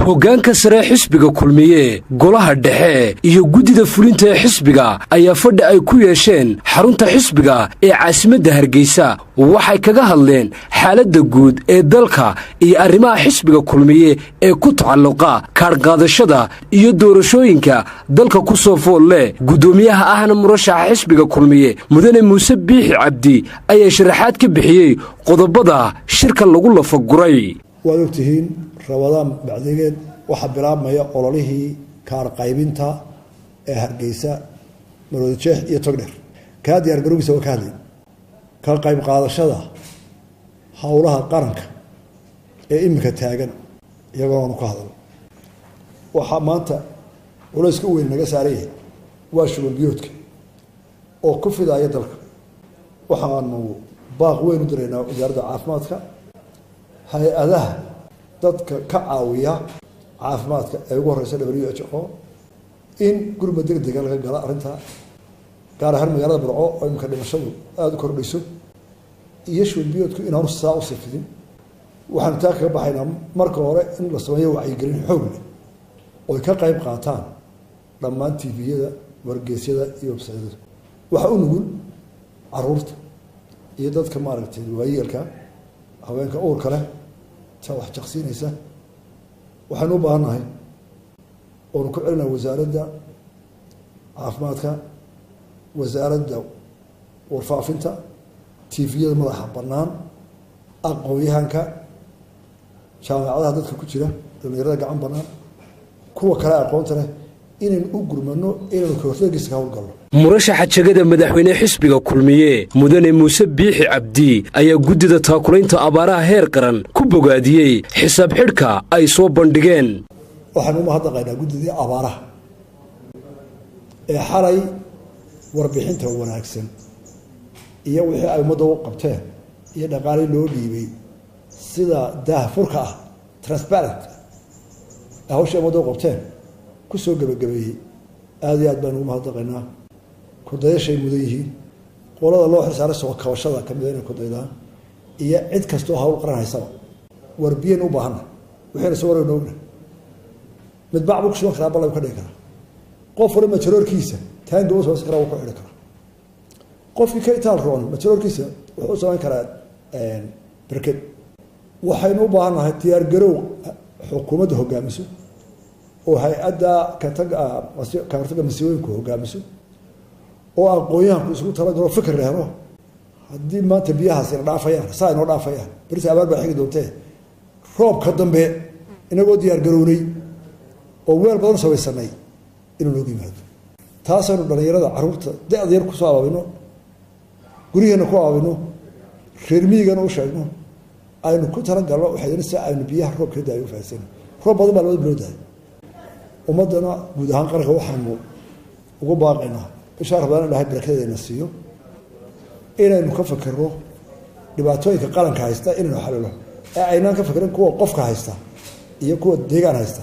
hoggaanka sare xisbiga kulmiye golaha dhexe iyo guddida fulinta ee xisbiga ayaa fadhi ay ku yeesheen xarunta xisbiga ee caasimadda Hargeysa waxay kaga hadleen xaaladda guud ee dalka iyo arrimaha xisbiga kulmiye ee ku tacalluqa kaarqaadashada iyo doorashooyinka dalka ku soo fool leh gudoomiyaha ahna murashaxa xisbiga kulmiye mudane Muuse Biixi Cabdi ayaa sharaxaad ka bixiyay qodobada shirka lagu lafaguray وأنتهين رمضان بعدين وحبرام ما يقوله كار قايبينتا هرجيسا مرودشة يتقدر كاد يرجعوا يسوي كذي كار قايب قاعدة شذا حولها قرنك إمك تاجن يجون قاعدة وحمانتا ولا يسوي النجس عليه واشوا البيوتك وكف ذا يدرك وحمانو باغ وين درينا وجرد عافماتك هاي أذاه ضدك كعاوية عافماتك أيوه رئيس WHO إن كل ما دقيقة قال قال أرنتها قال هرم قال برعو أو يمكن المشهور هذا كل رئيسه يشوي البيوت إنه نص ساعة وصفين وحنتاك بحينا مركورة إن الصومية وعيقرين حول ويكاقيب قاطان لما أنت في هذا ورقيس هذا يوبسعد وحقول نقول عرورت يدد كماركتي وهي الكا haweenka uurka leh ta wax jaqsiinaysa waxaan u baahanahay oo ku cilna wasaaradda caafimaadka wasaaradda warfaafinta TV-yada madaxa banaan aqoonyahanka jaamacadaha dadka ku jira dhalinyarada gacan banaan kuwa kale aqoonta leh inaan u gurmano inaan ka hortagis ka hawlgalno murashaxa jagada madaxweyne xisbiga kulmiye mudane Muuse Biixi Cabdi ayaa guddida taakulaynta abaaraha heer qaran ku bogaadiyay xisaab xidhka ay soo bandhigeen waxaan u mahadnaqaynaa guddidii abaaraha ee xalay warbixinta wanaagsan iyo wixii ay ummadda u qabteen iyo dhaqaale loo dhiibay sida daahfurka ah transparent hawsha ummadda u qabteen ku soo gabagabeeyay aad iyo aad baan ugu mahadnaqaynaa kudayashay mudan yihiin qolada loo xilsaaray soo kabashada kamid inay kudaydaan iyo cid kastoo hawl qaran haysaba warbiyan u baahana wixii soo wareeg noogna midbaac buu soo kharaab la ka dhigi kara qof wala majroorkiisa taan doo soo skara uu ku xidhi kara qofkii ka itaal roon majroorkiisa wuxuu soo karaa barkad waxaynu u baahanahay diyaar garow xukuumadda hogaamiso oo hay'adda ka taga masiibooyinku hogaamiso oo aqoonyahanku isku talagalo fikir lehno haddii maanta biyahaas ina dhaafayaan saa inoo dhaafayaan berita abaar baa xigi doontee roobka dambe inagoo diyaar garownay oo weel badan samaysanay inuu noogu yimaado taasaynu dhalinyarada carruurta da-da yar kusoo abaabino guryaheena ku abaabino reer miyigana u sheegno aynu ku talagalno waxay si aynu biyaha roobka daayo u fahansano roob badan baa labada bilood dahay ummadana guud ahaan qaranka waxaanu ugu baaqaynaa bisha Ramadaan ilaahay barakadeena siiyo inaynu ka fakirno dhibaatooyinka qaranka haysta inaynu xalilo ee aynaan ka fakirin kuwa qofka haysta iyo kuwa deegaan haysta